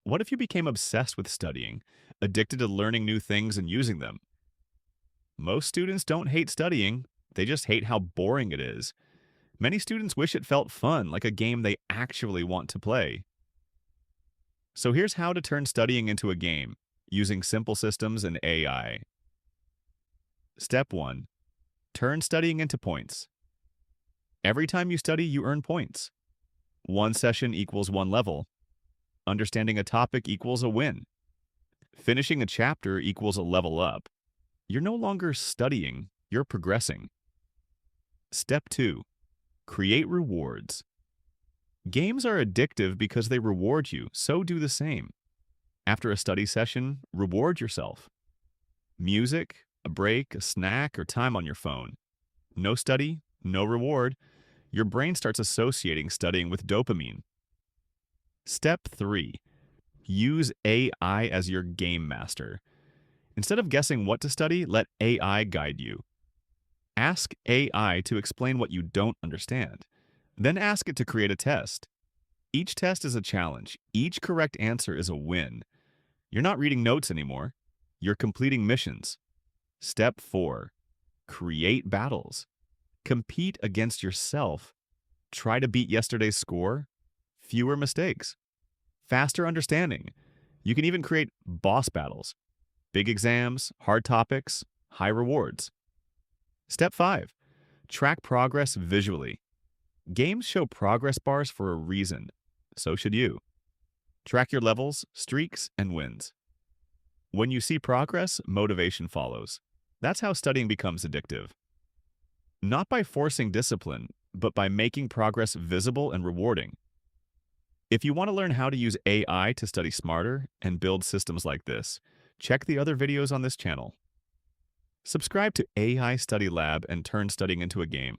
What if you became obsessed with studying, addicted to learning new things and using them? Most students don't hate studying, they just hate how boring it is. Many students wish it felt fun, like a game they actually want to play. So here's how to turn studying into a game using simple systems and AI. Step 1. Turn studying into points. Every time you study, you earn points. One session equals one level. Understanding a topic equals a win. Finishing a chapter equals a level up. You're no longer studying, you're progressing. Step 2. Create rewards. Games are addictive because they reward you, so do the same. After a study session, reward yourself. Music, a break, a snack, or time on your phone. No study, no reward. Your brain starts associating studying with dopamine. Step 3. Use AI as your game master. Instead of guessing what to study, let AI guide you. Ask AI to explain what you don't understand. Then ask it to create a test. Each test is a challenge. Each correct answer is a win. You're not reading notes anymore. You're completing missions. Step 4. Create battles. Compete against yourself. Try to beat yesterday's score. Fewer mistakes. Faster understanding. You can even create boss battles. Big exams, hard topics, high rewards. Step 5. Track progress visually. Games show progress bars for a reason. So should you. Track your levels, streaks, and wins. When you see progress, motivation follows. That's how studying becomes addictive. Not by forcing discipline, but by making progress visible and rewarding. If you want to learn how to use AI to study smarter and build systems like this, check the other videos on this channel. Subscribe to AI Study Lab and turn studying into a game.